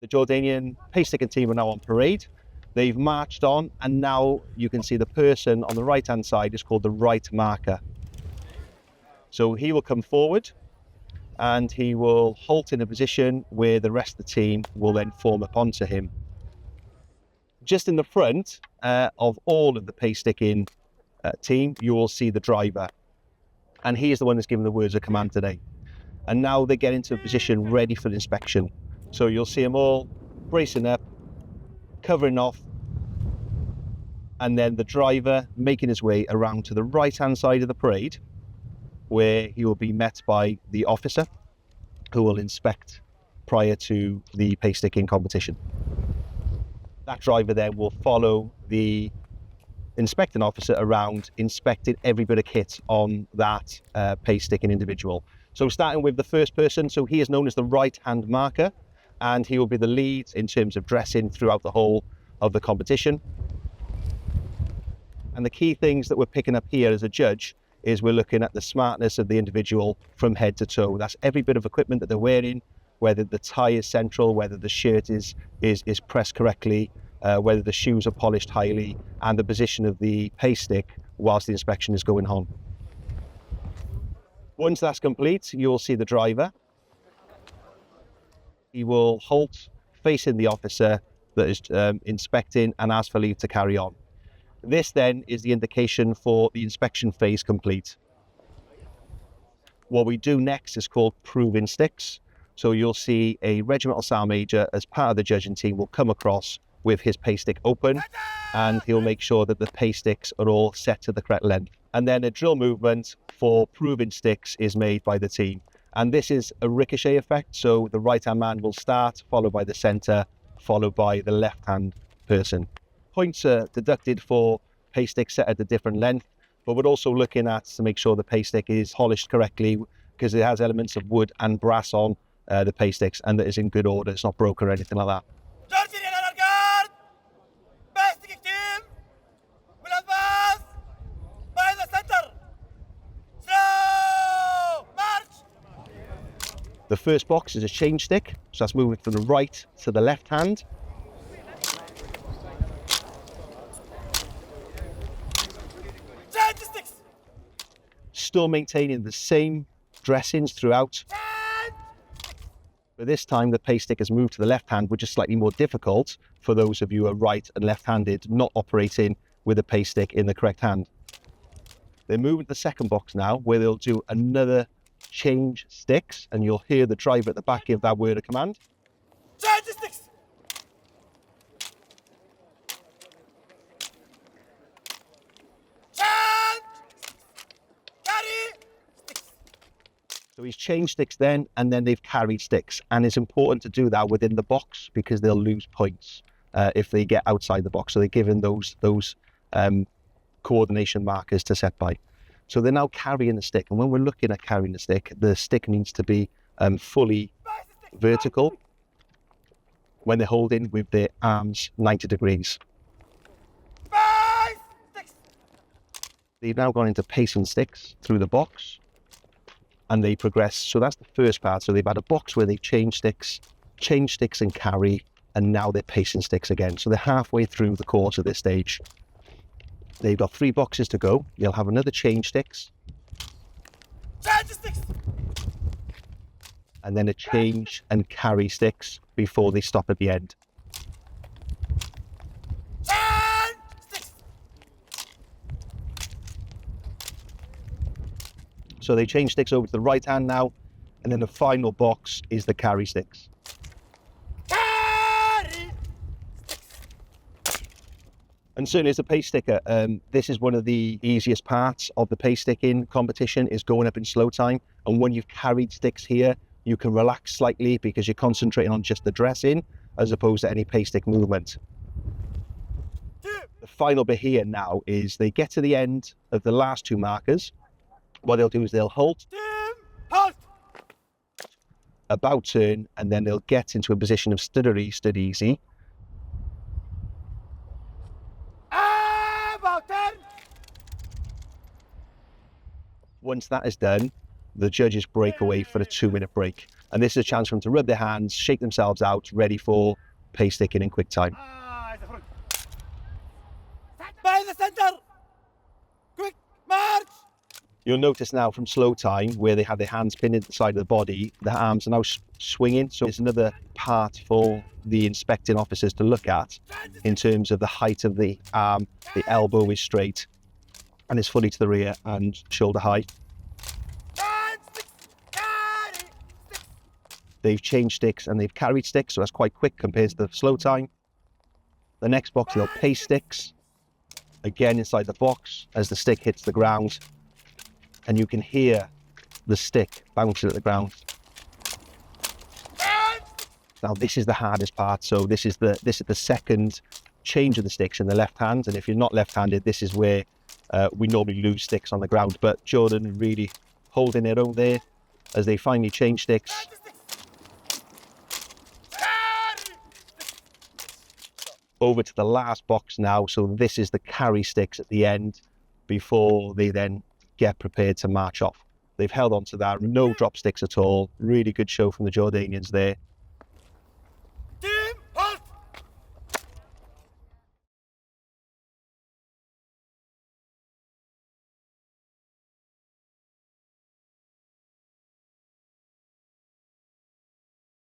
The Jordanian Pace Sticking team are now on parade. They've marched on, and now you can see the person on the right-hand side is called the right marker. So he will come forward and he will halt in a position where the rest of the team will then form up onto him. Just in the front of all of the pace sticking team, you will see the driver. And he is the one that's given the words of command today. And now they get into a position ready for inspection. So you'll see them all bracing up, covering off, and then the driver making his way around to the right-hand side of the parade, where he will be met by the officer who will inspect prior to the pace sticking competition. That driver then will follow the inspecting officer around, inspecting every bit of kit on that pace sticking individual. So starting with the first person, so he is known as the right-hand marker, and he will be the lead in terms of dressing throughout the whole of the competition. And the key things that we're picking up here as a judge is we're looking at the smartness of the individual from head to toe. That's every bit of equipment that they're wearing, whether the tie is central, whether the shirt is pressed correctly, whether the shoes are polished highly, and the position of the pace stick whilst the inspection is going on. Once that's complete, you'll see the driver. He will halt facing the officer that is inspecting and ask for leave to carry on. This then is the indication for the inspection phase complete. What we do next is called proving sticks. So you'll see a regimental sergeant major as part of the judging team will come across with his pace stick open, and he'll make sure that the pace sticks are all set to the correct length. And then a drill movement for proving sticks is made by the team. And this is a ricochet effect. So the right-hand man will start, followed by the centre, followed by the left-hand person. Points are deducted for pace sticks set at a different length, but we're also looking at to make sure the pace stick is polished correctly, because it has elements of wood and brass on the pace sticks, and that is in good order. It's not broken or anything like that. The first box is a change stick, so that's moving from the right to the left hand. Still maintaining the same dressings throughout. But this time the pace stick has moved to the left hand, which is slightly more difficult for those of you who are right and left-handed, not operating with a pace stick in the correct hand. They're moving to the second box now, where they'll do another change sticks, and you'll hear the driver at the back give that word of command. Change sticks! So he's changed sticks then, and then they've carried sticks. And it's important to do that within the box, because they'll lose points if they get outside the box. So they're given those coordination markers to set by. So they're now carrying the stick. And when we're looking at carrying the stick needs to be fully vertical when they're holding with their arms 90 degrees. They've now gone into pacing sticks through the box, and they progress. So that's the first part. So they've had a box where they've changed sticks and carry, and now they're pacing sticks again. So they're halfway through the course of this stage. They've got 3 boxes to go. They'll have another change sticks. And then a change and carry sticks before they stop at the end. So they change sticks over to the right hand now, and then the final box is the carry sticks. And certainly as a pace sticker, this is one of the easiest parts of the pace sticking competition, is going up in slow time. And when you've carried sticks here, you can relax slightly because you're concentrating on just the dressing as opposed to any pace stick movement. The final bit here now is they get to the end of the last 2 markers. What they'll do is they'll halt, about turn, and then they'll get into a position of stood easy. Once that is done, the judges break away for a 2-minute break. And this is a chance for them to rub their hands, shake themselves out, ready for pace sticking in quick time. By the center. Quick march. You'll notice now from slow time where they have their hands pinned into the side of the body, the arms are now swinging. So it's another part for the inspecting officers to look at in terms of the height of the arm. The elbow is straight and is fully to the rear and shoulder high. They've changed sticks and they've carried sticks, so that's quite quick compared to the slow time. The next box, they'll pace sticks. Again, inside the box as the stick hits the ground. And you can hear the stick bouncing at the ground. Now, this is the hardest part. So this is the second change of the sticks in the left hand. And if you're not left-handed, this is where we normally lose sticks on the ground. But Jordan really holding their own there as they finally change sticks. Over to the last box now. So this is the carry sticks at the end before they then get prepared to march off. They've held on to that, no drop sticks at all. Really good show from the Jordanians there.